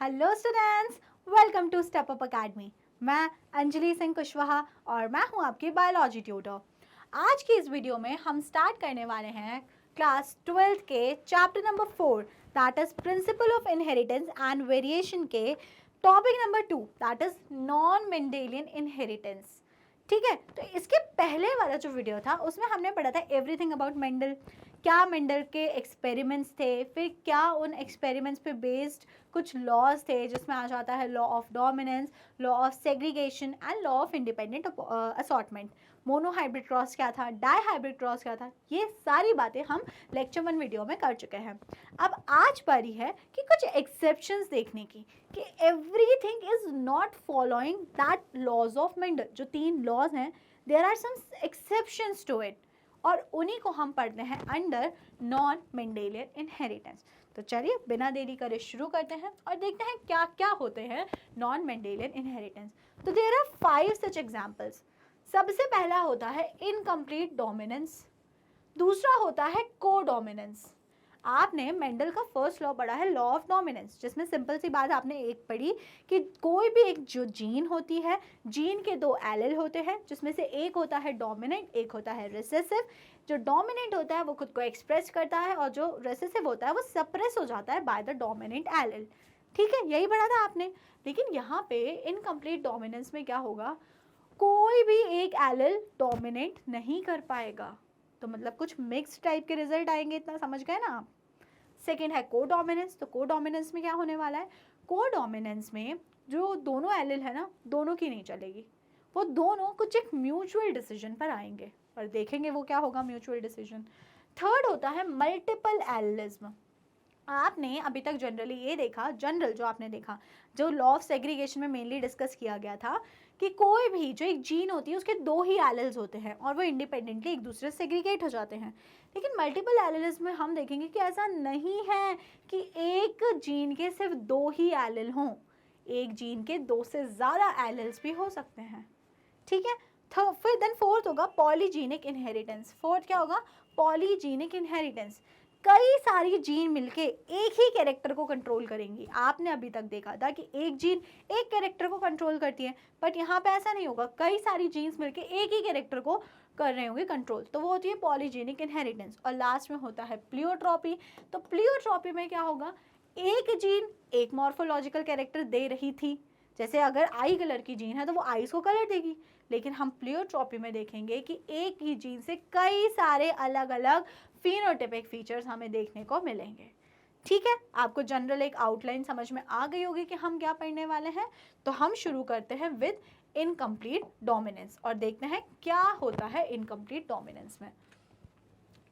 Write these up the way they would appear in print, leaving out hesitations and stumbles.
Hello students, welcome to step up academy. मैं अंजलि सिंह कुशवाहा और मैं हूं आपकी बायोलॉजी ट्यूटर। आज की इस वीडियो में हम स्टार्ट करने वाले हैं क्लास 12th के chapter number 4 that is principle of inheritance and variation के topic number 2 that is non Mendelian inheritance. ठीक है, तो इसके पहले वाला जो वीडियो था उसमें हमने पढ़ा था एवरीथिंग अबाउट मेंडल, क्या मेंडल के एक्सपेरिमेंट्स थे, फिर क्या उन एक्सपेरिमेंट्स पे बेस्ड कुछ लॉज थे जिसमें आ जाता है law of dominance, law of segregation and law of independent assortment. Monohybrid cross क्या था, डाई हाइब्रिड क्रॉस क्या था, ये सारी बातें हम लेक्चर 1 वीडियो में कर चुके हैं। अब आज बारी है कि कुछ एक्सेप्शंस देखने की कि everything is not following that laws of Mendel. जो 3 लॉज हैं, there are some exceptions to it और उन्हीं को हम पढ़ते हैं अंडर नॉन मेंडेलियन इनहेरिटेंस। तो चलिए बिना देरी करे शुरू करते हैं और देखते हैं क्या क्या होते हैं नॉन मेंडेलियन इनहेरिटेंस। तो देयर आर 5 सच एग्जांपल्स। सबसे पहला होता है इनकम्प्लीट डोमिनेंस, दूसरा होता है को डोमिनेंस। आपने मेंडल का फर्स्ट लॉ पढ़ा है, लॉ ऑफ डोमिनेंस, जिसमें सिंपल सी बात आपने एक पढ़ी कि कोई भी एक जो जीन होती है, जीन के 2 एलिल होते हैं जिसमें से एक होता है डोमिनेंट, एक होता है रिसेसिव। जो डोमिनेंट होता है वो खुद को एक्सप्रेस करता है और जो रिसेसिव होता है वो सप्रेस हो जाता है बाय द डोमिनेंट एलिल। ठीक है, यही पढ़ा था आपने। लेकिन यहाँ पे इनकम्प्लीट डोमिनेंस में क्या होगा, कोई भी एक एलिल डोमिनेट नहीं कर पाएगा। तो मतलब कुछ मिक्स टाइप के रिजल्ट आएंगे, इतना समझ गए ना आप। सेकेंड है को डोमिनेंस। तो को डोमिनेंस में क्या होने वाला है, को डोमिनेंस में जो दोनों एलिल है ना, दोनों की नहीं चलेगी, वो दोनों कुछ एक म्यूचुअल डिसीजन पर आएंगे और देखेंगे वो क्या होगा म्यूचुअल डिसीजन। थर्ड होता है मल्टीपल एलिलिज्म। आपने अभी तक जनरली ये देखा, जनरल जो आपने देखा, जो लॉ ऑफ सेग्रीगेशन में मेनली डिस्कस किया गया था कि कोई भी जो एक जीन होती है उसके 2 ही एलिल्स होते हैं और वो इंडिपेंडेंटली एक दूसरे से सेग्रीगेट हो जाते हैं। लेकिन मल्टीपल एलिल्स में हम देखेंगे कि ऐसा नहीं है कि एक जीन के सिर्फ 2 ही एलिल हों, एक जीन के 2 से ज़्यादा एलिल्स भी हो सकते हैं। ठीक है, फिर देन फोर्थ होगा पॉलीजीनिक इनहेरिटेंस। फोर्थ क्या होगा, पॉलीजीनिक इनहेरिटेंस। कई सारी जीन मिलके एक ही कैरेक्टर को कंट्रोल करेंगी। आपने अभी तक देखा था कि एक जीन एक कैरेक्टर को कंट्रोल करती है, बट यहाँ पे ऐसा नहीं होगा, कई सारी जीन्स मिलके एक ही कैरेक्टर को कर रहे होंगे कंट्रोल, तो वो होती है पॉलीजेनिक इनहेरिटेंस। और लास्ट में होता है प्लियोट्रॉपी। तो प्लियोट्रॉपी में क्या होगा, एक जीन एक मॉर्फोलॉजिकल कैरेक्टर दे रही थी, जैसे अगर आई कलर की जीन है तो वो आईज को कलर देगी, लेकिन हम प्लियोट्रॉपी में देखेंगे कि एक ही जीन से कई सारे अलग अलग फिनोटाइपिक फीचर्स हमें देखने को मिलेंगे। ठीक है, आपको जनरल एक आउटलाइन समझ में आ गई होगी कि हम क्या पढ़ने वाले हैं। तो हम शुरू करते हैं विद इनकम्प्लीट डोमिनेंस और देखते हैं क्या होता है इनकम्प्लीट डोमिनेंस में।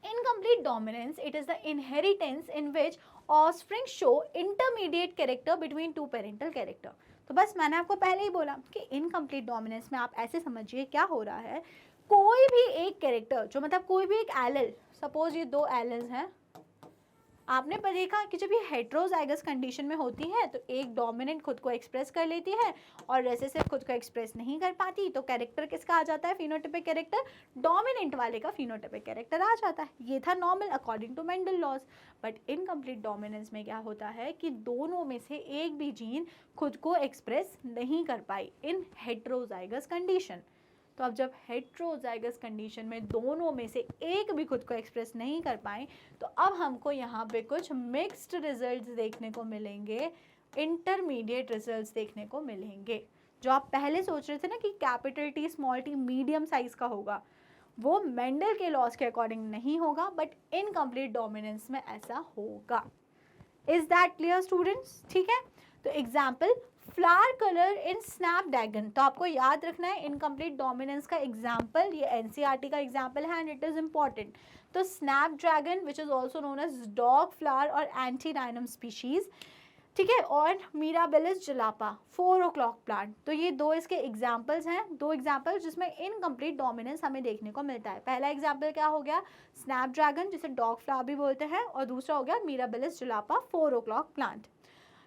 Incomplete dominance, it is the inheritance in which offspring show intermediate character between two parental character। तो बस मैंने आपको पहले ही बोला कि इनकम्प्लीट डोमिनेंस में आप ऐसे समझिए क्या हो रहा है, कोई भी एक कैरेक्टर, जो मतलब कोई भी एक एलिल, सपोज ये 2 एलिल्स हैं, आपने पर देखा कि जब ये हेट्रोजाइगस कंडीशन में होती है तो एक डोमिनेंट खुद को एक्सप्रेस कर लेती है और रेसेसिव खुद को एक्सप्रेस नहीं कर पाती, तो कैरेक्टर किसका आ जाता है, फिनोटाइपिक कैरेक्टर डोमिनेंट वाले का फिनोटाइपिक कैरेक्टर आ जाता है। ये था normal according to Mendel laws. But incomplete dominance में क्या होता है कि दोनों में से एक भी जीन खुद को एक्सप्रेस नहीं कर पाई इन हेट्रोजाइगस कंडीशन। तो अब जब हेट्रोजाइगस कंडीशन में दोनों में से एक भी खुद को एक्सप्रेस नहीं कर पाए, तो अब हमको यहाँ पे कुछ मिक्स्ड रिजल्ट्स देखने को मिलेंगे, इंटरमीडिएट रिजल्ट्स देखने को मिलेंगे। जो आप पहले सोच रहे थे ना कि capital T small T medium size का होगा, वो मेंडल के लॉज के अकॉर्डिंग नहीं होगा, बट इनकम्प्लीट डोमिनेंस में ऐसा होगा। Is that clear students? ठीक है, तो example flower colour in snapdragon. तो आपको याद रखना है इनकम्प्लीट डोमिनेंस का एग्जाम्पल, ये एनसीईआरटी का एग्जाम्पल है एंड इट इज इंपॉर्टेंट। तो snapdragon which is also known as dog flower और एंटीडाइनम स्पीशीज, ठीक है, और मिराबिलिस जलापा 4 o'clock प्लांट। तो ये 2 इसके एग्जाम्पल्स हैं, 2 एग्जाम्पल जिसमें इनकम्प्लीट डोमिनेंस हमें देखने को मिलता है। पहला एग्जाम्पल क्या हो गया, स्नैपड्रैगन जिसे डॉग फ्लावर भी बोलते हैं, और दूसरा हो गया mirabilis जलापा 4 o'clock plant.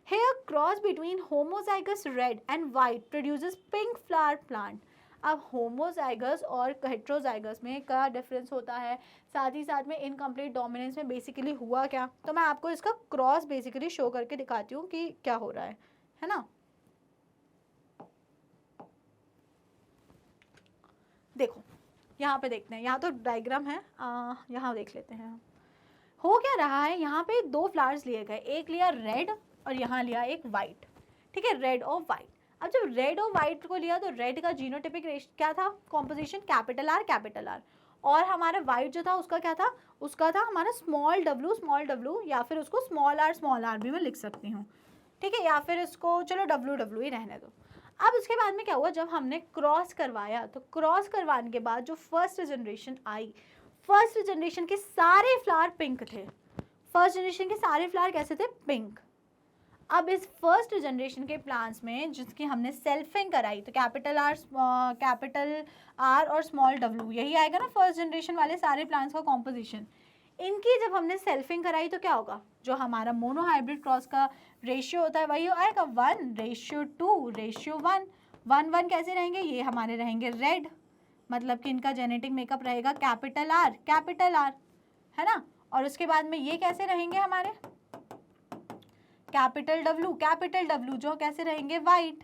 Here cross between homozygous red and white produces pink flower plant। अब होमोजाइगस और हेट्रोजाइगस में क्या डिफरेंस होता है, साथ ही साथ में इनकम्प्लीट डोमिनेंस में बेसिकली हुआ क्या, तो मैं आपको इसका क्रॉस बेसिकली शो करके दिखाती हूँ कि क्या हो रहा है ना। देखो यहाँ पे देखते हैं, यहाँ तो डायग्राम है, यहाँ देख लेते हैं। हो क्या रहा है, यहाँ पे दो फ्लावर्स लिए गए, एक लिया रेड और यहाँ लिया एक वाइट, ठीक है, रेड और वाइट। अब जब रेड और वाइट को लिया तो रेड का जीनोटिपिक क्या था, कॉम्पोजिशन कैपिटल आर, और हमारा वाइट जो था उसका क्या था, उसका था हमारा स्मॉल w, या फिर उसको स्मॉल आर भी मैं लिख सकती हूँ, ठीक है, या फिर इसको चलो w ही रहने दो। अब उसके बाद में क्या हुआ, जब हमने क्रॉस करवाया तो क्रॉस करवाने के बाद जो फर्स्ट जनरेशन आई, फर्स्ट जनरेशन के सारे फ्लावर पिंक थे, फर्स्ट जनरेशन के सारे फ्लावर कैसे थे, पिंक। अब इस फर्स्ट जनरेशन के प्लांट्स में जिसकी हमने सेल्फिंग कराई, तो कैपिटल आर और स्मॉल w, यही आएगा ना फर्स्ट जनरेशन वाले सारे प्लांट्स का कॉम्पोजिशन। इनकी जब हमने सेल्फिंग कराई तो क्या होगा, जो हमारा मोनोहाइब्रिड क्रॉस का रेशियो होता है वही आएगा 1:2:1, 1:1 कैसे रहेंगे, ये हमारे रहेंगे रेड, मतलब कि इनका जेनेटिक मेकअप रहेगा कैपिटल आर, है ना। और उसके बाद में ये कैसे रहेंगे हमारे कैपिटल W, जो कैसे रहेंगे वाइट।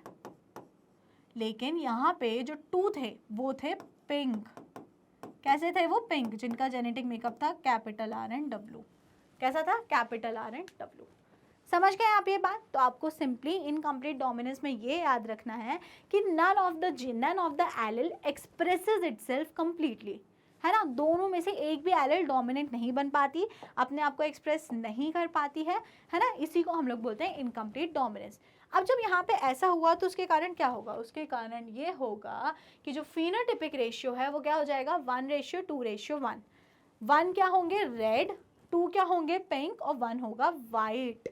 लेकिन यहाँ पे जो टू थे वो थे पिंक, कैसे थे वो, पिंक, जिनका जेनेटिक मेकअप था कैपिटल R एंड W। कैसा था, कैपिटल R एंड W। समझ गए आप ये बात। तो आपको सिंपली इनकम्प्लीट डोमिनेंस में ये याद रखना है कि none of the allele expresses itself completely, है ना, दोनों में से एक भी एलिल डोमिनेंट नहीं बन पाती, अपने आप को एक्सप्रेस नहीं कर पाती है ना, इसी को हम लोग बोलते हैं इनकम्प्लीट डोमिनेंस। अब जब यहाँ पे ऐसा हुआ तो उसके कारण क्या होगा, उसके कारण ये होगा कि जो फिनोटिपिक रेशियो है वो क्या हो जाएगा 1:2:1। 1 क्या होंगे रेड, 2 क्या होंगे पिंक और 1 होगा वाइट,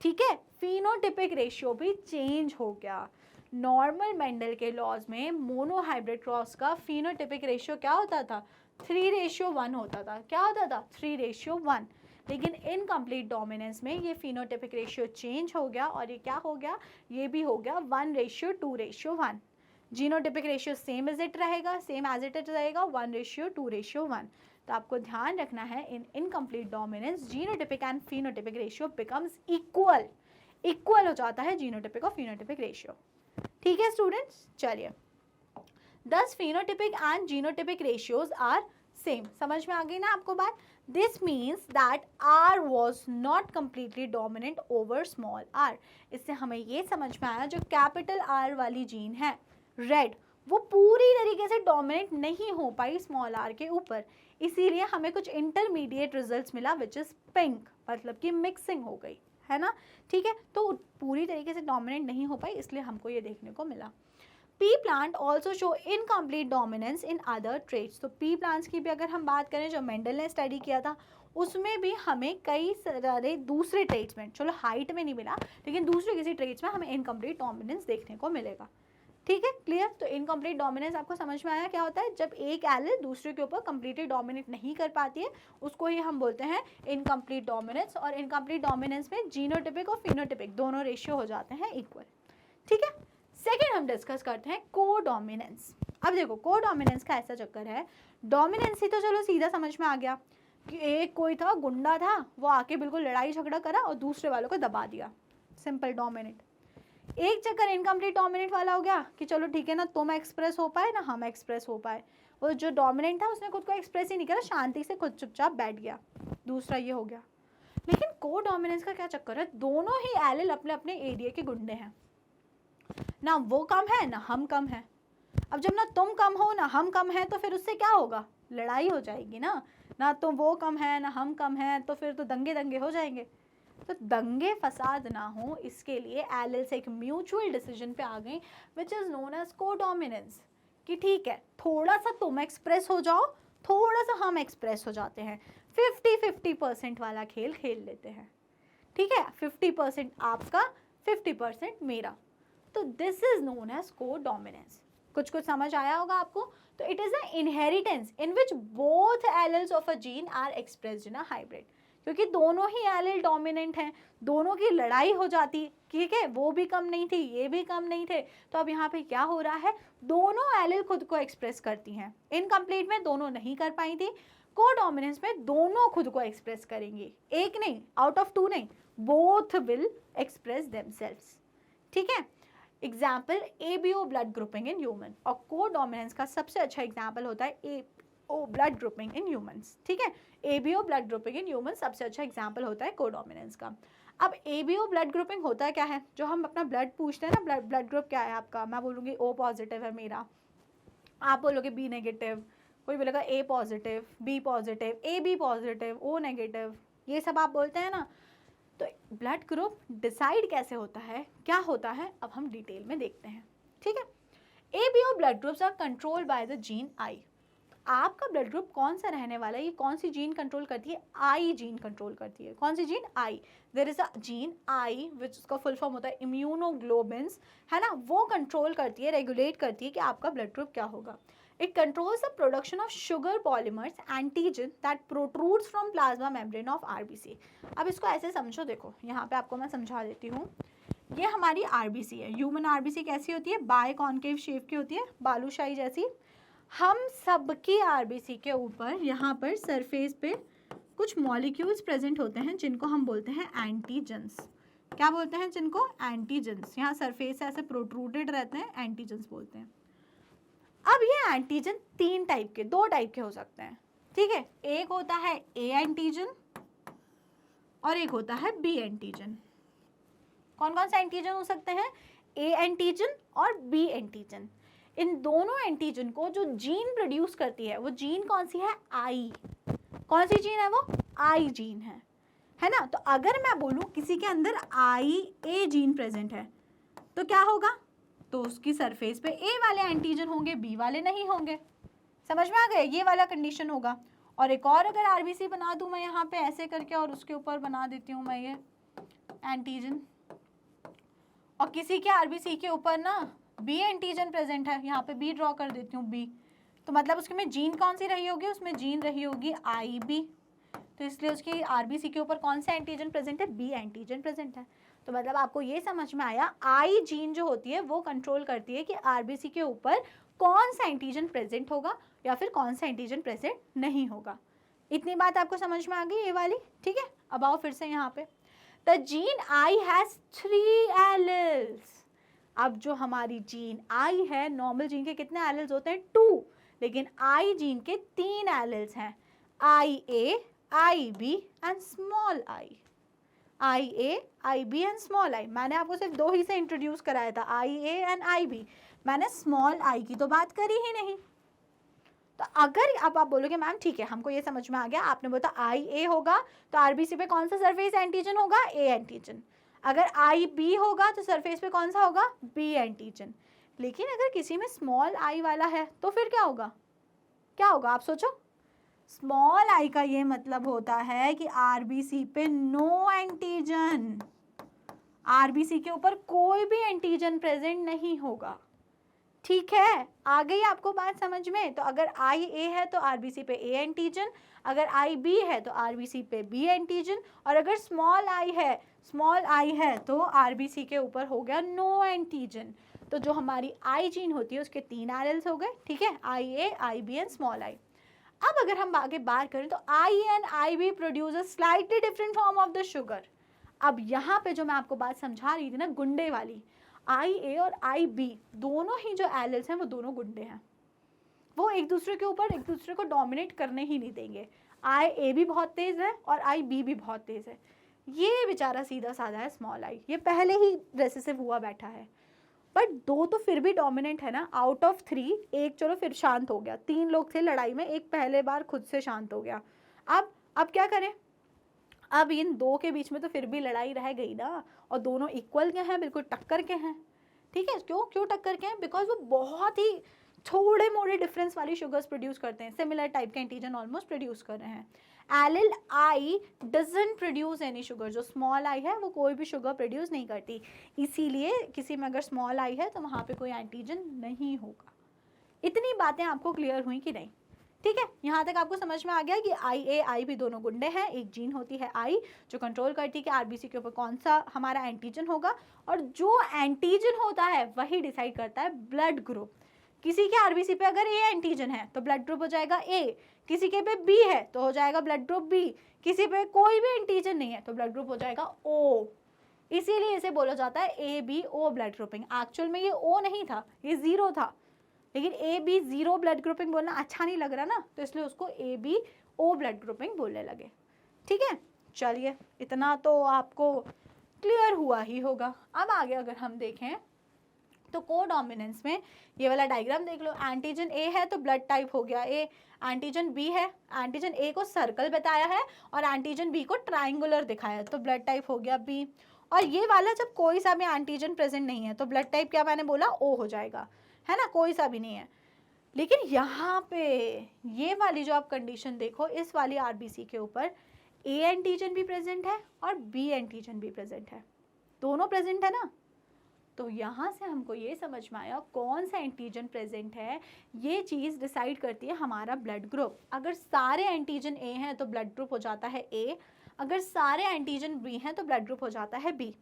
ठीक है। फिनोटिपिक रेशियो भी चेंज हो गया। नॉर्मल मेंडल के लॉज में मोनोहाइब्रिड क्रॉस का फिनोटिपिक रेशियो क्या होता था, 3:1 होता था, क्या होता था 3:1। लेकिन इनकम्प्लीट डोमिनेंस में ये फिनोटिपिक रेशियो चेंज हो गया और ये क्या हो गया, ये भी हो गया 1:2:1। Genotypic ratio same as it रहेगा, 1:2:1। तो आपको ध्यान रखना है in incomplete dominance genotypic and phenotypic ratio becomes equal हो जाता है जीनोटिपिक और फिनोटिपिक रेशियो, ठीक है स्टूडेंट्स। चलिए, दस phenotypic and genotypic ratios are same, समझ में आ गई ना आपको बात। This means that R was not completely dominant over small r। इससे हमें ये समझ में आया जो कैपिटल R वाली जीन है रेड, वो पूरी तरीके से डोमिनेट नहीं हो पाई स्मॉल r के ऊपर, इसीलिए हमें कुछ इंटरमीडिएट रिजल्ट्स मिला विच इज पिंक, मतलब कि मिक्सिंग हो गई, है ना, ठीक है। तो पूरी तरीके से डोमिनेट नहीं हो पाई, इसलिए हमको ये देखने को मिला। P plant also show incomplete dominance in other traits. तो पी प्लांट्स की भी अगर हम बात करें जो मेंडल ने स्टडी किया था, उसमें भी हमें कई सारे दूसरे ट्रेट्स में, चलो हाइट में नहीं मिला लेकिन दूसरे किसी ट्रेट्स में हमें इनकम्प्लीट डोमिनेंस देखने को मिलेगा, ठीक है, क्लियर। तो इनकम्प्लीट डोमिनेंस आपको समझ में आया क्या होता है, जब एक एलिल दूसरे के ऊपर कंप्लीटली डोमिनेट नहीं कर पाती है उसको ही हम बोलते हैं इनकम्प्लीट डोमिनेंस। और इनकम्प्लीट डोमिनेंस में जीनोटिपिक और फिनोटिपिक दोनों रेशियो हो जाते हैं इक्वल, ठीक है। सेकेंड हम डिस्कस करते हैं कोडोमिनेंस। अब देखो कोडोमिनेंस का ऐसा चक्कर है, डोमिनेंस ही तो चलो सीधा समझ में आ गया कि एक कोई था गुंडा था, वो आके बिल्कुल लड़ाई झगड़ा करा और दूसरे वालों को दबा दिया, सिंपल डोमिनेट। एक चक्कर इनकम्प्लीट डोमिनेट वाला हो गया कि चलो ठीक है ना, तुम एक्सप्रेस हो पाए ना हम एक्सप्रेस हो पाए, वो जो डोमिनेंट था उसने खुद को एक्सप्रेस ही नहीं करा, शांति से खुद चुपचाप बैठ गया, दूसरा ये हो गया। लेकिन कोडोमिनेंस का क्या चक्कर है, दोनों ही एलिल अपने अपने एरिया के गुंडे हैं, ना वो कम है ना हम कम है। अब जब ना तुम कम हो ना हम कम है तो फिर उससे क्या होगा, लड़ाई हो जाएगी ना तो वो कम है ना हम कम है, तो फिर तो दंगे हो जाएंगे। तो दंगे फसाद ना हो इसके लिए एलिल्स एक म्यूचुअल डिसीजन पे आ गई which is known as codominance, कि ठीक है थोड़ा सा तुम एक्सप्रेस हो जाओ, थोड़ा सा हम एक्सप्रेस हो जाते हैं, 50-50% वाला खेल खेल लेते हैं, ठीक है, 50% आपका 50% मेरा। तो this is known as codominance. कुछ समझ आया होगा आपको। तो it is a inheritance in which both alleles of a gene are expressed in a hybrid, क्योंकि दोनों ही एलिल डोमिनेंट हैं, दोनों की लड़ाई हो जाती ठीक है, वो भी कम नहीं थी, ये भी कम नहीं थे, तो अब यहाँ पे क्या हो रहा है, दोनों एलिल खुद को एक्सप्रेस करती हैं। इनकम्प्लीट में दोनों नहीं कर पाई थी, कोडोमिनेंस में दोनों खुद को एक्सप्रेस करेंगी, एक नहीं, आउट ऑफ टू नहीं, बोथ विल एक्सप्रेस देमसेल्व्स। ठीक है, example ABO blood grouping in human, और कोडोमिनेंस का सबसे अच्छा एग्जाम्पल होता है AO blood grouping in humans. ठीक है, ABO blood grouping in human सबसे अच्छा एग्जाम्पल होता है कोडोमिनेंस का। अब ABO ब्लड ग्रुपिंग होता क्या है, जो हम अपना ब्लड पूछते हैं ना, ब्लड ग्रुप क्या है आपका, मैं बोलूँगी O पॉजिटिव है मेरा, आप बोलोगे B नेगेटिव, कोई बोलेगा A positive, B positive, AB positive, O negative, ये सब आप बोलते हैं ना। तो ब्लड ग्रुप डिसाइड कैसे होता है, क्या होता है, अब हम डिटेल में देखते हैं। ठीक है, ABO blood groups are controlled by the gene I. आपका ब्लड ग्रुप कौन सा रहने वाला है, ये कौन सी जीन कंट्रोल करती है, आई जीन कंट्रोल करती है। कौन सी gene, I. There is a gene I which उसका फुल फॉर्म होता है इम्यूनोग्लोबिन्स, है ना, वो कंट्रोल करती है, रेगुलेट करती है कि आपका ब्लड ग्रुप क्या होगा। It controls the production of sugar polymers antigen that protrudes from plasma membrane of RBC। अब इसको ऐसे समझो, देखो यहाँ पे आपको मैं समझा देती हूँ। ये हमारी RBC है, ह्यूमन RBC कैसी होती है, बाय कॉन्केव शेप की होती है, बालूशाही जैसी। हम सबकी RBC के ऊपर यहाँ पर सरफेस पे कुछ मॉलिक्यूल्स प्रेजेंट होते हैं जिनको हम बोलते हैं एंटीजेंस। क्या बोलते हैं जिनको, एंटीजेंस। यहाँ सरफेस से ऐसे प्रोट्रूडेड रहते हैं, एंटीजेंस बोलते हैं। अब ये एंटीजन तीन टाइप के, दो टाइप के हो सकते हैं। ठीक है, एक होता है ए एंटीजन और एक होता है बी एंटीजन। कौन कौन सा एंटीजन हो सकते हैं, ए एंटीजन और बी एंटीजन। इन दोनों एंटीजन को जो जीन प्रोड्यूस करती है वो जीन कौन सी है, आई। कौन सी जीन है वो, आई जीन है ना। तो अगर मैं बोलूं किसी के अंदर आई ए जीन प्रेजेंट है तो क्या होगा, तो उसकी सरफेस पे ए वाले एंटीजन होंगे, बी वाले नहीं होंगे। समझ में आ गए, ये वाला कंडीशन होगा। और एक और अगर आरबीसी बना दूं मैं यहाँ पे ऐसे करके और उसके ऊपर बना देती हूँ मैं ये एंटीजन, और किसी के आरबीसी के ऊपर ना बी एंटीजन प्रेजेंट है, यहाँ पे बी ड्रॉ कर देती हूँ बी, तो मतलब उसके में जीन कौन सी रही होगी, उसमें जीन रही होगी आई बी। तो इसलिए उसकी आरबीसी के ऊपर कौन सा एंटीजन प्रेजेंट है, बी एंटीजन प्रेजेंट है। तो मतलब आपको ये समझ में आया, आई जीन जो होती है वो कंट्रोल करती है कि आरबीसी के ऊपर कौन सा एंटीजन प्रेजेंट होगा या फिर कौन सा एंटीजन प्रेजेंट नहीं होगा। इतनी बात आपको समझ में आ गई ये वाली। ठीक है, अब आओ फिर से यहाँ पे, the gene I has 3 alleles. अब जो हमारी जीन आई है, नॉर्मल जीन के कितने एलिल्स होते हैं, 2, लेकिन आई जीन के 3 एलिल्स हैं, I A, I B and small I. I A, I B and small I. मैंने आपको सिर्फ 2 ही से इंट्रोड्यूस कराया था, I A and I B. मैंने स्मॉल आई की तो बात करी ही नहीं। तो अगर आप बोलोगे मैम ठीक है हमको ये समझ में आ गया, आपने बोला आई ए होगा तो आरबीसी पे कौन सा सरफेस एंटीजन होगा, ए एंटीजन। अगर आई बी होगा तो सरफेस पे कौन सा होगा, बी एंटीजन। लेकिन अगर किसी में स्मॉल आई वाला है तो फिर क्या होगा, क्या होगा आप सोचो। स्मॉल आई का ये मतलब होता है कि आरबीसी पे नो एंटीजन, आरबीसी के ऊपर कोई भी एंटीजन प्रेजेंट नहीं होगा। ठीक है, आ गई आपको बात समझ में। तो अगर आई ए है तो आरबीसी पे ए एंटीजन, अगर आई बी है तो आरबीसी पे बी एंटीजन, और अगर स्मॉल आई है तो आरबीसी के ऊपर हो गया नो एंटीजन। तो जो हमारी आई जीन होती है उसके 3 एलिल्स हो गए। ठीक है, I A, I B and small I. अब अगर हम आगे बात करें तो I and I B produce a slightly different form of the sugar. अब यहाँ पे जो मैं आपको बात समझा रही थी ना गुंडे वाली, आई ए और आई बी दोनों ही जो एलिल्स हैं वो दोनों गुंडे हैं, वो एक दूसरे के ऊपर एक दूसरे को डोमिनेट करने ही नहीं देंगे। आई ए भी बहुत तेज है और आई बी भी बहुत तेज है। ये बेचारा सीधा साधा है स्मॉल आई, ये पहले ही रेसेसिव हुआ बैठा है, बट 2 तो फिर भी डोमिनेंट है ना। आउट ऑफ 3 एक चलो फिर शांत हो गया, 3 लोग थे लड़ाई में, एक पहले बार खुद से शांत हो गया। अब क्या करें, अब इन 2 के बीच में तो फिर भी लड़ाई रह गई ना, और दोनों इक्वल के हैं, बिल्कुल टक्कर के हैं। ठीक है, क्यों टक्कर के हैं, बिकॉज वो बहुत ही थोड़े मोड़े डिफरेंस वाली शुगर्स प्रोड्यूस करते हैं, सिमिलर टाइप के एंटीजन ऑलमोस्ट प्रोड्यूस कर रहे हैं। Allele I doesn't produce any sugar, जो स्मॉल आई है वो कोई भी शुगर प्रोड्यूस नहीं करती, इसीलिए किसी में अगर स्मॉल आई है तो वहाँ पे कोई एंटीजन नहीं होगा। इतनी बातें आपको क्लियर हुई कि नहीं। ठीक है, यहाँ तक आपको समझ में आ गया कि आई ए आई बी दोनों गुंडे हैं। एक जीन होती है आई जो कंट्रोल करती है कि आरबीसी के ऊपर कौन सा हमारा एंटीजन होगा, और जो एंटीजन होता है वही डिसाइड करता है ब्लड ग्रुप। किसी के आरबीसी पे अगर ए एंटीजन है तो ब्लड ग्रुप हो जाएगा ए, किसी के पे बी है तो हो जाएगा ब्लड ग्रुप बी, किसी पे कोई भी एंटीजन नहीं है तो ब्लड ग्रुप हो जाएगा ओ। इसीलिए इसे बोला जाता है A B O blood grouping. Actual में ये ओ नहीं था, ये जीरो था, लेकिन A B zero blood grouping बोलना अच्छा नहीं लग रहा ना, तो इसलिए उसको A B O blood grouping बोलने लगे। ठीक है, चलिए इतना तो आपको क्लियर हुआ ही होगा। अब आगे अगर हम देखें तो कोडोमिनेंस में ये वाला डायग्राम देख लो। एंटीजन ए है तो ब्लड टाइप हो गया ए, एंटीजन बी है, एंटीजन ए को सर्कल बताया है और एंटीजन बी को ट्राइंगुलर दिखाया है तो ब्लड टाइप हो गया बी। और ये वाला जब कोई सा भी एंटीजन प्रेजेंट नहीं है तो ब्लड टाइप क्या मैंने बोला ओ हो जाएगा, है ना, कोई सा भी नहीं है। लेकिन यहाँ पे ये वाली जो आप कंडीशन देखो, इस वाली आरबीसी के ऊपर ए एंटीजन भी प्रेजेंट है और बी एंटीजन भी प्रेजेंट है, दोनों प्रेजेंट है ना। तो यहाँ से हमको ये समझ में आया कौन सा एंटीजन प्रेजेंट है, ये चीज़ डिसाइड करती है हमारा ब्लड ग्रुप। अगर सारे एंटीजन ए हैं तो ब्लड ग्रुप हो जाता है ए, अगर सारे एंटीजन बी हैं तो ब्लड ग्रुप हो जाता है बी,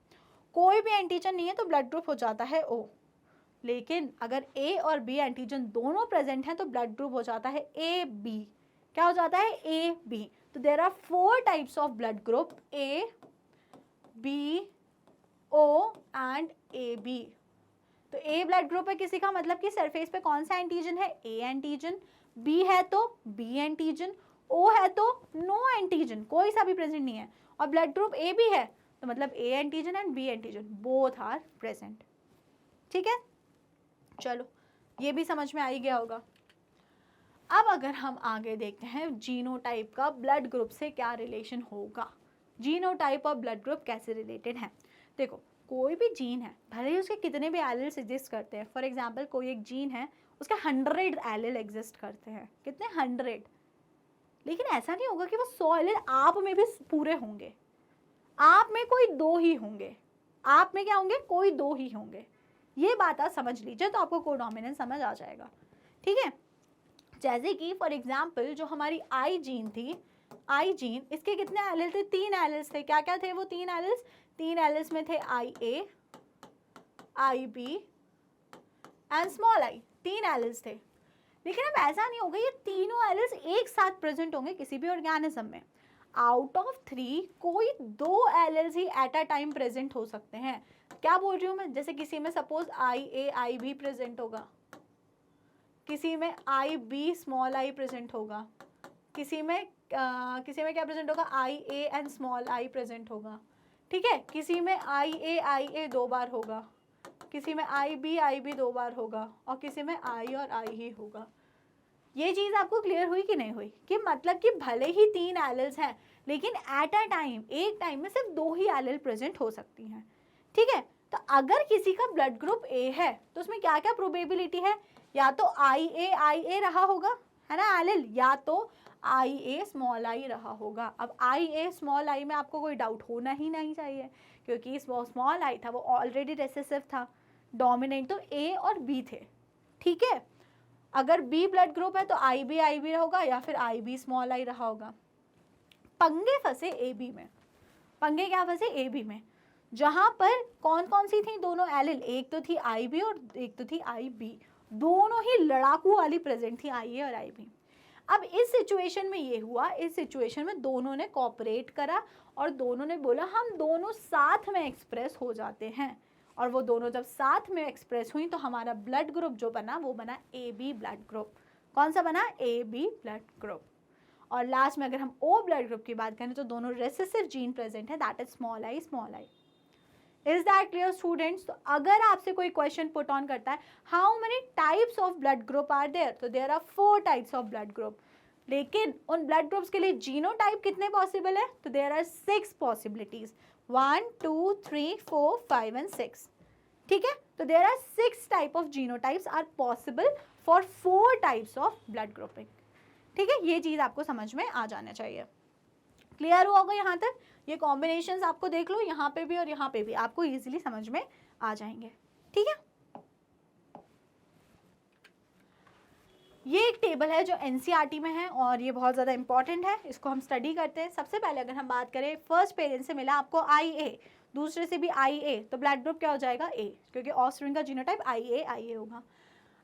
कोई भी एंटीजन नहीं है तो ब्लड ग्रुप हो जाता है ओ। लेकिन अगर ए और बी एंटीजन दोनों प्रेजेंट हैं तो ब्लड ग्रुप हो जाता है ए बी। क्या हो जाता है, ए बी। तो there are 4 types of blood group, A B O and A B. तो ए ब्लड ग्रुप है किसी का, मतलब कि सरफेस पे कौन सा एंटीजन है, ए एंटीजन, बी है तो बी एंटीजन, ओ है तो नो एंटीजन, कोई सा भी प्रेजेंट नहीं है, और ब्लड ग्रुप ए भी है तो मतलब A antigen and B antigen both are present. ठीक है, चलो ये भी समझ में आ ही गया होगा। अब अगर हम आगे देखते हैं जीनोटाइप का ब्लड ग्रुप से क्या रिलेशन होगा, जीनोटाइप और ब्लड ग्रुप कैसे रिलेटेड है। देखो कोई भी जीन है, भले ही उसके कितने भी एलिल्स एग्जिस्ट करते हैं, फॉर एग्जांपल कोई एक जीन है उसके 100 एलिल एग्जिस्ट करते हैं, कितने 100, लेकिन ऐसा नहीं होगा कि वो 100 एलिल आप में भी पूरे होंगे, आप में कोई 2 ही होंगे, आप में क्या होंगे, कोई 2 ही होंगे। ये बात आप समझ लीजिए तो आपको कोडोमिनेंस समझ आ जाएगा। ठीक है, जैसे कि फॉर एग्जांपल जो हमारी आई जीन थी, आई जीन, इसके कितने एलिल थे, 3 एलिल्स थे। क्या क्या थे वो 3 एलिल्स, 3 एलिल्स में थे I A, I B and small I, 3 alleles थे। लेकिन अब ऐसा नहीं होगा ये तीनों एलिल्स एक साथ प्रेजेंट होंगे किसी भी ऑर्गेनिज्म में। आउट ऑफ 3 कोई 2 alleles he at a time present हो सकते हैं। क्या बोल रही हूँ मैं, जैसे किसी में suppose I A I B present होगा, किसी में I B small I present होगा, किसी में क्या प्रेजेंट होगा, I A and small I present होगा। ठीक है, किसी में आई ए 2 बार होगा, किसी में आई बी 2 बार होगा, और किसी में आई और आई ही होगा। ये चीज़ आपको क्लियर हुई कि नहीं हुई, कि मतलब कि भले ही 3 एलिल्स हैं लेकिन एट अ टाइम, एक टाइम में सिर्फ 2 ही एलिल प्रेजेंट हो सकती हैं। ठीक है, तो अगर किसी का ब्लड ग्रुप ए है तो उसमें क्या क्या प्रोबेबिलिटी है, या तो आई ए रहा होगा, है ना एलिल, या तो आई ए स्मॉल आई रहा होगा। अब आई ए स्मॉल आई में आपको कोई डाउट होना ही नहीं चाहिए, क्योंकि स्मॉल आई था वो ऑलरेडी रेसेसिव था, डोमिनेंट तो ए और बी थे। ठीक है, अगर बी ब्लड ग्रुप है तो आई बी होगा, या फिर आई बी स्मॉल आई रहा होगा। पंगे फंसे ए बी में, पंगे क्या फंसे ए बी में, जहां पर कौन कौन सी थी दोनों एलिल, एक तो थी आई बी और एक तो थी आई बी, दोनों ही लड़ाकू वाली प्रेजेंट थी, आई ए और आई बी। अब इस सिचुएशन में ये हुआ, इस सिचुएशन में दोनों ने कोऑपरेट करा और दोनों ने बोला हम दोनों साथ में एक्सप्रेस हो जाते हैं, और वो दोनों जब साथ में एक्सप्रेस हुई तो हमारा ब्लड ग्रुप जो बना वो बना ए बी ब्लड ग्रुप। कौन सा बना, ए बी ब्लड ग्रुप। और लास्ट में अगर हम ओ ब्लड ग्रुप की बात करें तो दोनों रेसेसिव जीन प्रेजेंट है, that is small I small I. Is that clear students. तो अगर आपसे कोई क्वेश्चन पुट ऑन करता है how many types of blood group are there, तो there are 4 types of blood group. लेकिन उन ब्लड ग्रुप्स के लिए जीनोटाइप कितने पॉसिबल है, तो देयर आर 6 पॉसिबिलिटीज, 1 2 3 4 5 एंड 6। ठीक है, तो there are 6 type of genotypes are possible for 4 types of blood grouping. ठीक है, ये चीज आपको समझ में आ जाना चाहिए। क्लियर हुआ होगा यहाँ तक। ये कॉम्बिनेशंस आपको देख लो, यहाँ पे भी और यहाँ पे भी आपको इजीली समझ में आ जाएंगे। ठीक है, ये एक टेबल है जो एनसीईआरटी में है और ये बहुत ज़्यादा इंपॉर्टेंट है, इसको हम स्टडी करते हैं। सबसे पहले अगर हम बात करें, फर्स्ट पेरेंट से मिला आपको IA, दूसरे से भी IA, तो ब्लड ग्रुप क्या हो जाएगा A, क्योंकि ऑफस्प्रिंग का जीनोटाइप IA होगा।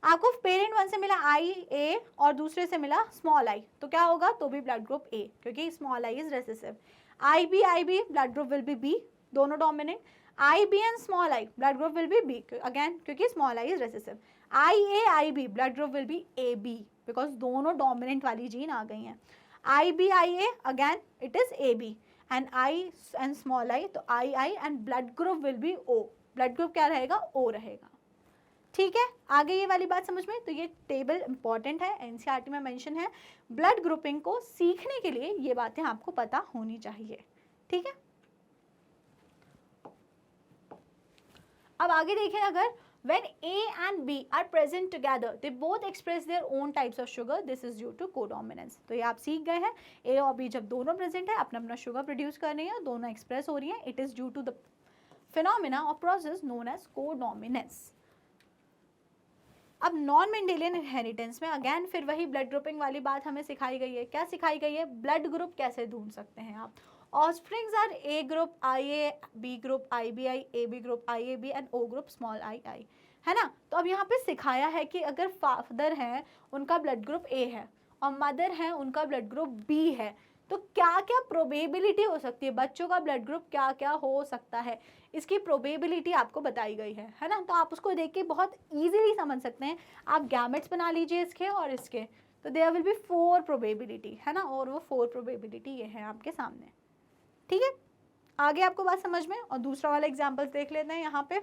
आपको पेरेंट 1 से मिला IA और दूसरे से मिला स्मॉल I, तो क्या होगा, तो भी ब्लड ग्रुप A, क्योंकि small I is recessive. IB blood group will be B, दोनों dominant. IB and small I blood group will be B, again क्योंकि small I is recessive. IB blood group will be AB, because दोनों dominant वाली gene आ गई हैं। IBIA again it is AB, and I and small I, तो II and blood group will be O, blood group क्या रहेगा, O रहेगा। ठीक है, आगे ये वाली बात समझ में। तो ये टेबल इंपॉर्टेंट है, एनसीईआरटी में मेंशन है। ब्लड ग्रुपिंग को सीखने के लिए ये बातें आपको पता होनी चाहिए। ठीक है, अब आगे देखें, अगर when A and B are present together they both express their own types of sugar, this is due to codominance। तो ये आप सीख गए हैं, A और B जब दोनों प्रेजेंट है, अपना अपना शुगर प्रोड्यूस कर रही हैं, दोनों एक्सप्रेस हो रही हैं, it is due to the phenomena और प्रोसेस नोन एज कोडोमिनेंस। अब नॉन मेंडेलियन इनहेरिटेंस में अगेन फिर वही ब्लड ग्रुपिंग वाली बात हमें सिखाई गई है। क्या सिखाई गई है, ब्लड ग्रुप कैसे ढूंढ सकते हैं आप। Offsprings are A group IA, B group IBI, AB group IAB and O group small II, है ना। तो अब यहाँ पे सिखाया है कि अगर फादर हैं उनका ब्लड ग्रुप A है और मदर हैं उनका ब्लड ग्रुप B है, तो क्या क्या प्रोबेबिलिटी हो सकती है, बच्चों का ब्लड ग्रुप क्या क्या हो सकता है, इसकी प्रोबेबिलिटी आपको बताई गई है ना। तो आप उसको देख के बहुत ईजिली समझ सकते हैं। आप गैमेट्स बना लीजिए इसके और इसके, तो देयर विल बी 4 प्रोबेबिलिटी, है ना, और वो 4 प्रोबेबिलिटी ये है आपके सामने। ठीक है, आगे आपको बात समझ में। और दूसरा वाला एग्जाम्पल देख लेते हैं। यहाँ पे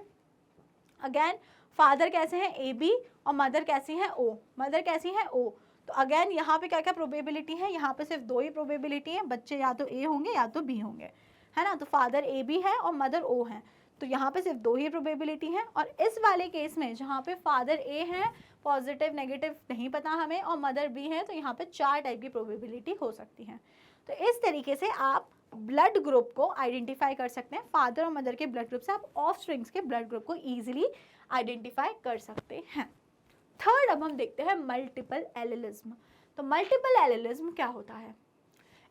अगेन फादर कैसे हैं AB और मदर कैसी हैं O, मदर कैसी हैं O, तो अगेन यहाँ पे क्या क्या प्रोबेबिलिटी है, यहाँ पे सिर्फ 2 ही प्रोबेबिलिटी है, बच्चे या तो A होंगे या तो B होंगे, है ना। तो फादर AB है और मदर O है, तो यहाँ पे सिर्फ 2 ही प्रोबेबिलिटी है। और इस वाले केस में जहाँ पे फादर A है, पॉजिटिव नेगेटिव नहीं पता हमें, और मदर B है, तो यहाँ पे 4 टाइप की प्रोबेबिलिटी हो सकती है। तो इस तरीके से आप ब्लड ग्रुप को आइडेंटिफाई कर सकते हैं। फादर और मदर के ब्लड ग्रुप से आप ऑफस्प्रिंग्स के ब्लड ग्रुप को इजीली आइडेंटिफाई कर सकते हैं। थर्ड, अब हम देखते हैं मल्टीपल एलिलिज्म। तो मल्टीपल एलिलिज्म क्या होता है,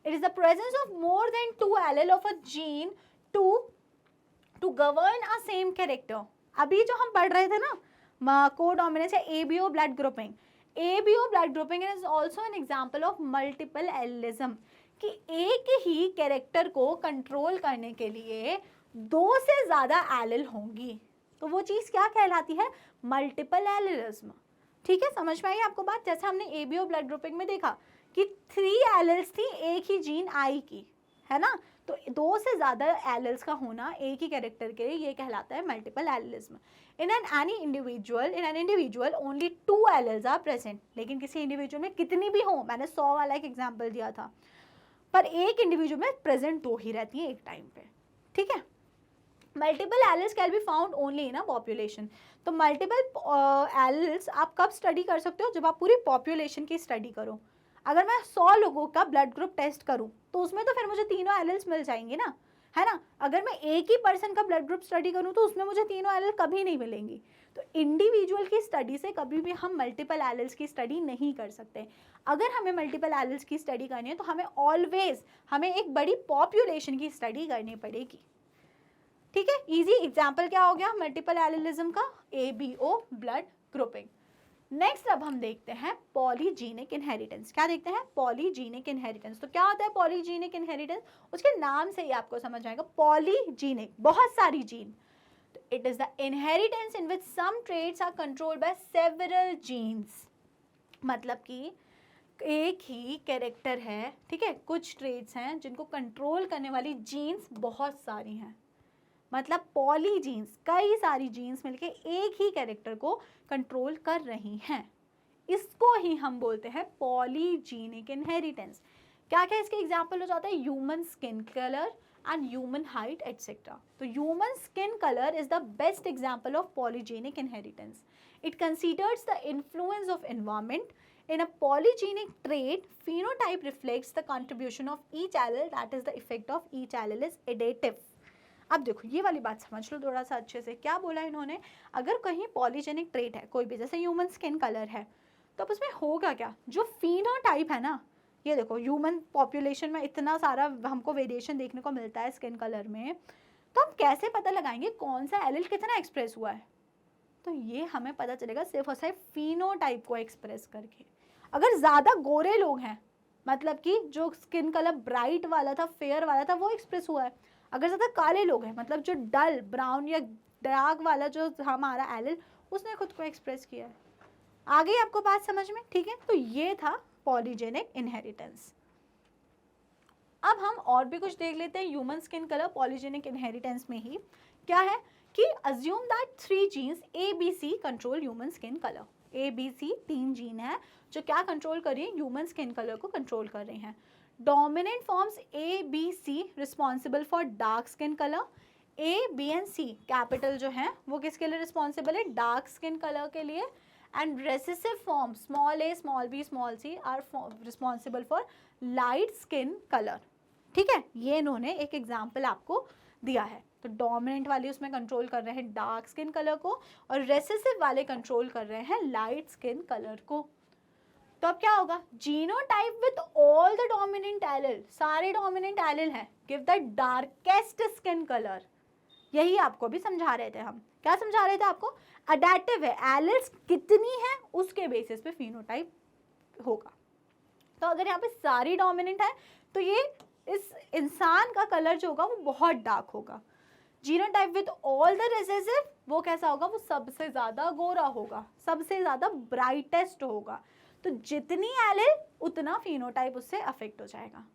it is the presence of more than 2 allele of a gene to govern a same character. अभी जो हम पढ़ रहे थे ना कोडोमिनेंस या ABO blood grouping, ABO blood grouping is also an example of multiple allelism, कि एक ही कैरेक्टर को कंट्रोल करने के लिए 2 से ज़्यादा एलिल होंगी, तो वो चीज़ क्या कहलाती है, मल्टीपल एलिलिज्म। ठीक है, समझ में आई आपको बात। जैसे हमने ABO ब्लड ग्रुपिंग में देखा कि 3 एलिल्स थी एक ही जीन I की, है ना, तो 2 से ज़्यादा एलिल्स का होना एक ही कैरेक्टर के लिए ये कहलाता है multiple allelism. In an individual only 2 alleles are present, लेकिन किसी इंडिविजुअल में कितनी भी हो, मैंने 100 वाला एक एग्जाम्पल दिया था, पर एक इंडिविजुअल में प्रेजेंट 2 ही रहती है एक टाइम पे। ठीक है, multiple alleles can be found only in a population. तो मल्टीपल एलिल्स आप कब स्टडी कर सकते हो, जब आप पूरी पॉपुलेशन की स्टडी करो। अगर मैं 100 लोगों का ब्लड ग्रुप टेस्ट करूं तो उसमें तो फिर मुझे तीनों एलिल्स मिल जाएंगे ना, है ना। अगर मैं एक ही पर्सन का ब्लड ग्रुप स्टडी करूं तो उसमें मुझे तीनों एलिल कभी नहीं मिलेंगी। तो इंडिविजुअल की स्टडी से कभी भी हम मल्टीपल एलिल्स की स्टडी नहीं कर सकते। अगर हमें मल्टीपल एलिल्स की स्टडी करनी है तो हमें एक बड़ी पॉपुलेशन की स्टडी करनी पड़ेगी। ठीक है, इजी एग्जाम्पल क्या हो गया मल्टीपल एलिलिज्म का, ABO ब्लड ग्रुपिंग। नेक्स्ट अब हम देखते हैं पॉलीजीनिक इनहेरिटेंस। क्या देखते हैं, पॉलीजीनिक इनहेरिटेंस। तो क्या होता है पॉलीजीनिक इनहेरिटेंस, उसके नाम से ही आपको समझ आएगा, पॉलीजीनिक बहुत सारी जीन। तो it is the inheritance in which some traits are controlled by several genes, मतलब कि एक ही कैरेक्टर है, ठीक है, कुछ ट्रेट्स हैं जिनको कंट्रोल करने वाली जीन्स बहुत सारी हैं, मतलब पॉलीजीन्स, कई सारी जीन्स मिलके एक ही कैरेक्टर को कंट्रोल कर रही हैं। इसको ही हम बोलते हैं पॉलीजीनिक इनहेरिटेंस। क्या क्या इसके एग्जाम्पल हो जाता है, human skin colour and human height etcetera. तो human skin colour is the best example of polygenic inheritance. It considers the influence of environment in a polygenic trait. Phenotype reflects the contribution of each allele, that is the effect of each allele is additive. अब देखो ये वाली बात समझ लो थोड़ा सा अच्छे से। क्या बोला इन्होंने, अगर कहीं पॉलीजेनिक ट्रेट है कोई भी, जैसे ह्यूमन स्किन कलर है, तो अब उसमें होगा क्या, जो फिनोटाइप है ना, ये देखो ह्यूमन पॉपुलेशन में इतना सारा हमको वेरिएशन देखने को मिलता है स्किन कलर में, तो हम कैसे पता लगाएंगे कौन सा एलील कितना एक्सप्रेस हुआ है? तो ये हमें पता चलेगा सिर्फ और सिर्फ फिनोटाइप को एक्सप्रेस करके। अगर ज़्यादा गोरे लोग हैं, मतलब कि जो स्किन कलर ब्राइट वाला था, फेयर वाला था, वो एक्सप्रेस हुआ है। अगर ज़्यादा काले लोग हैं, मतलब जो डल ब्राउन या डार्क वाला जो हमारा एलील, उसने खुद को एक्सप्रेस किया है। आ गई आपको बात समझ में? ठीक है, तो ये था पॉलीजेनिक इनहेरिटेंस। अब हम और भी कुछ देख लेते हैं human skin colour polygenic inheritance में ही। क्या है कि assume that 3 genes A B C control human skin colour. A B C 3 gene है जो क्या कंट्रोल कर रही है? ह्यूमन स्किन कलर को कंट्रोल कर रहे हैं। Dominant forms A B C responsible for dark skin colour. A B and C capital जो है वो किसके लिए रिस्पॉन्सिबल है? डार्क स्किन कलर के लिए। And recessive form small A small B small C are responsible for light skin colour. ठीक है, ये इन्होंने एक एग्जाम्पल आपको दिया है। तो डोमिनेंट वाले उसमें कंट्रोल कर रहे हैं डार्क स्किन कलर को, और रेसेसिव वाले कंट्रोल कर रहे हैं लाइट स्किन कलर को। तो अब क्या होगा? Genotype with all the dominant allele, सारे डोमिनेंट एलिल हैं, give the darkest skin colour. यही आपको भी समझा रहे थे हम। क्या समझा रहे थे आपको? अडैप्टिव है, एलिल्स कितनी है उसके बेसिस पे फिनोटाइप होगा। तो अगर यहाँ पे सारी डोमिनेंट है तो ये इस इंसान का कलर जो होगा वो बहुत डार्क होगा। Genotype with all the recessive, वो कैसा होगा? वो सबसे ज़्यादा गोरा होगा, सबसे ज़्यादा ब्राइटेस्ट होगा। तो जितनी एलिल उतना फिनोटाइप उससे अफेक्ट हो जाएगा।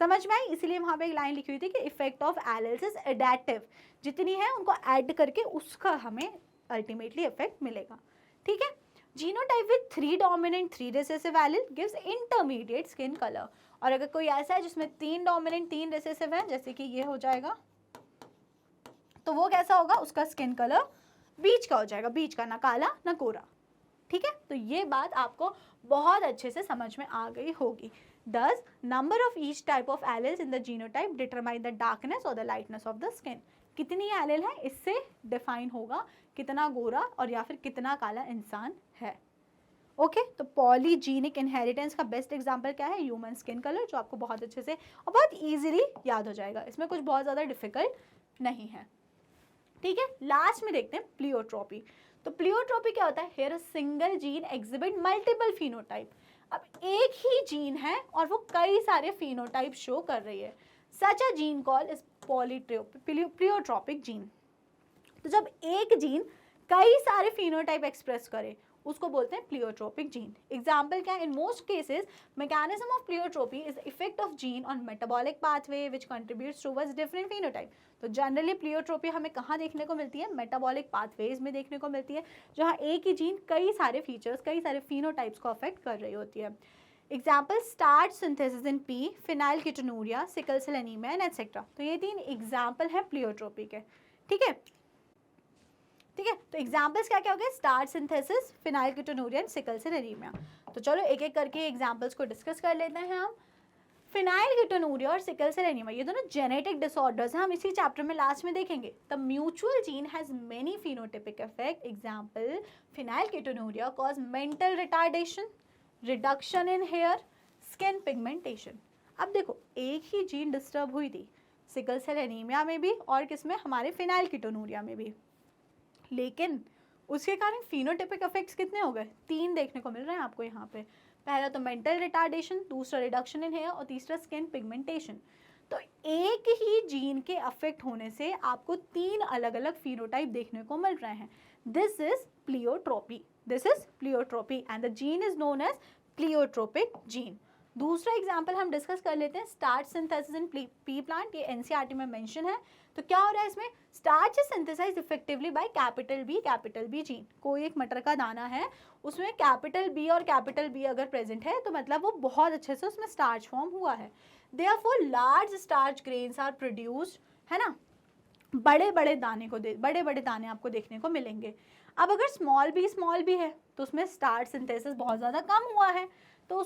समझ में आई? इसीलिए वहाँ पे एक लाइन लिखी हुई थी कि effect of alleles is adaptive, जितनी है उनको ऐड करके उसका हमें अल्टीमेटली इफेक्ट मिलेगा। ठीक है, genotype with 3 dominant 3 recessive allele gives intermediate skin colour. और अगर कोई ऐसा है जिसमें 3 डोमिनेंट 3 रिसेसिव है, जैसे कि ये हो जाएगा, तो वो कैसा होगा? उसका स्किन कलर बीच का हो जाएगा, बीच का, ना काला ना गोरा। ठीक है, तो ये बात आपको बहुत अच्छे से समझ में आ गई होगी। Thus, number of each type of alleles in the genotype determine the darkness or the lightness of the skin. कितनी एलिल है इससे डिफाइन होगा कितना गोरा और या फिर कितना काला इंसान है। ओके, तो पॉलीजीनिक इनहेरिटेंस का बेस्ट एग्जांपल क्या है? ह्यूमन स्किन कलर, जो आपको बहुत अच्छे से और बहुत इजीली याद हो जाएगा। इसमें कुछ बहुत ज़्यादा डिफिकल्ट नहीं है। ठीक है, लास्ट में देखते हैं प्लियोट्रोपी। तो प्लियोट्रोपी क्या होता है? Here a single gene exhibit multiple phenotype. अब एक ही जीन है और वो कई सारे फिनोटाइप शो कर रही है। Such a gene call is pleiotropic gene. तो जब एक जीन कई सारे फिनोटाइप एक्सप्रेस करे उसको बोलते हैं प्लियोट्रोपिक जीन। एग्जाम्पल क्या है? In most cases mechanism of pleiotropy is effect of gene on metabolic pathway which contributes towards different phenotype. तो जनरली प्लियोट्रोपी हमें कहाँ देखने को मिलती है? मेटाबॉलिक पाथवेज में देखने को मिलती है, जहाँ एक ही जीन कई सारे फीचर्स, कई सारे फिनोटाइप्स को अफेक्ट कर रही होती है। Example starch synthesis in pea, phenylketonuria, sickle cell anaemia and etcetera. तो ये 3 एग्जाम्पल है प्लियोट्रोपी के। ठीक है, ठीक है, तो एग्जाम्पल्स क्या क्या हो गए? Starch synthesis, phenylketonuria and sickle cell anaemia. तो चलो एक एक करके एग्जाम्पल्स को डिस्कस कर लेते हैं हम। फिनाइलकीटोनुरिया और सिकल सेल एनीमिया ये दोनों जेनेटिक डिसऑर्डर्स हैं, हम इसी चैप्टर में लास्ट में देखेंगे। The mutual gene has many phenotypic effect. Example phenylketonuria cause mental retardation, reduction in hair, skin pigmentation. अब देखो एक ही जीन डिस्टर्ब हुई थी सिकल सेल एनीमिया में भी और किसमें? हमारे फिनाइलकीटोनुरिया में भी, लेकिन उसके कारण फिनोटिपिक इफेक्ट्स कितने हो गए? 3 देखने को मिल रहे हैं आपको यहाँ पे। पहला तो मेंटल रिटार्डेशन, दूसरा रिडक्शन इन हेयर और तीसरा स्किन पिगमेंटेशन। तो एक ही जीन के अफेक्ट होने से आपको 3 अलग अलग फिनोटाइप देखने को मिल रहे हैं। This is pleiotropy, this is pleiotropy and the gene is known as pleiotropic gene. दूसरा एग्जाम्पल हम डिस्कस कर लेते हैं, starch synthesis in pea plant. ये एनसीईआरटी में मेंशन है। तो क्या हो रहा है इसमें? Starch is synthesized effectively by capital B gene. कोई एक मटर का दाना है, उसमें कैपिटल बी और कैपिटल बी अगर प्रेजेंट है तो मतलब वो बहुत अच्छे से उसमें स्टार्च फॉर्म हुआ है। Therefore large starch grains are produced, है ना? बड़े बड़े दाने आपको देखने को मिलेंगे। अब अगर स्मॉल बी है तो उसमें स्टार्च सिंथेसिस बहुत ज़्यादा कम हुआ है, तो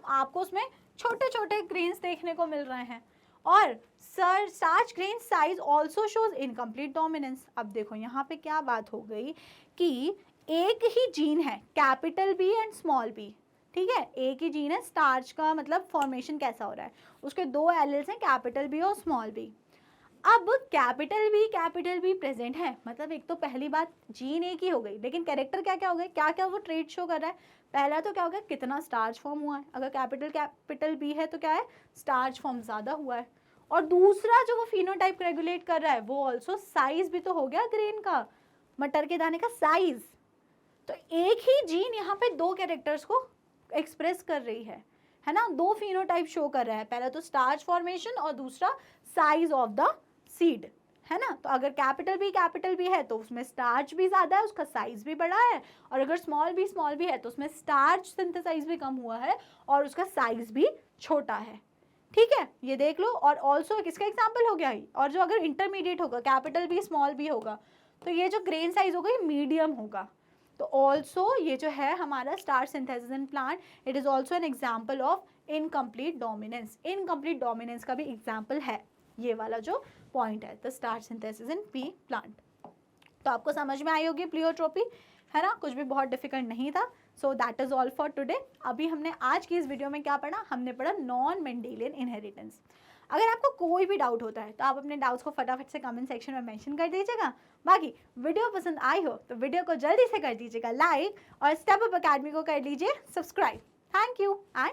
आपको उसमें छोटे छोटे ग्रेन्स देखने को मिल रहे हैं। और starch grain size also shows incomplete dominance. अब देखो यहाँ पे क्या बात हो गई कि एक ही जीन है, capital B and small B, ठीक है, एक ही जीन है, स्टार्च का मतलब फॉर्मेशन कैसा हो रहा है, उसके दो एलिल्स हैं, कैपिटल बी और स्मॉल बी। अब कैपिटल बी प्रेजेंट है, मतलब एक तो पहली बात जीन एक ही हो गई, लेकिन कैरेक्टर क्या क्या हो गए, क्या क्या वो ट्रेड शो कर रहा है। पहला तो क्या हो गया, कितना स्टार्च फॉर्म हुआ है, अगर कैपिटल बी है तो क्या है, स्टार्च फॉर्म ज़्यादा हुआ है। और दूसरा जो वो फिनोटाइप रेगुलेट कर रहा है वो ऑल्सो साइज भी तो हो गया ग्रेन का, मटर के दाने का साइज। तो एक ही जीन यहाँ पे दो कैरेक्टर्स को एक्सप्रेस कर रही है ना, दो फिनोटाइप शो कर रहा है, पहला तो स्टार्च फॉर्मेशन और दूसरा साइज ऑफ द सीड, है ना। तो अगर कैपिटल बी है तो उसमें स्टार्च भी ज़्यादा है, उसका साइज भी बड़ा है, और अगर स्मॉल बी है तो उसमें स्टार्च सिंथेसाइज भी कम हुआ है और उसका साइज भी छोटा है, ठीक है, ये देख लो। और ऑल्सो किसका एग्जाम्पल हो गया, और जो अगर इंटरमीडिएट होगा, कैपिटल बी स्मॉल बी होगा, तो ये जो ग्रेन साइज होगा ये मीडियम होगा। तो ऑल्सो ये जो है हमारा starch synthesis in plant, it is also an example of incomplete dominance का भी एग्जाम्पल है ये वाला जो पॉइंट है, the starch synthesis in pea plant. तो आपको समझ में आई होगी प्लियोट्रोपी, है ना, कुछ भी बहुत डिफिकल्ट नहीं था। So that is all for today. अभी हमने आज की इस वीडियो में क्या पढ़ा, हमने पढ़ा नॉन मेंडेलियन इनहेरिटेंस। अगर आपको कोई भी डाउट होता है तो आप अपने डाउट्स को फटाफट से कमेंट सेक्शन में मेंशन कर दीजिएगा। बाकी वीडियो पसंद आई हो तो वीडियो को जल्दी से कर दीजिएगा लाइक, और स्टेप अप अकेडमी को कर लीजिए सब्सक्राइब। Thank you and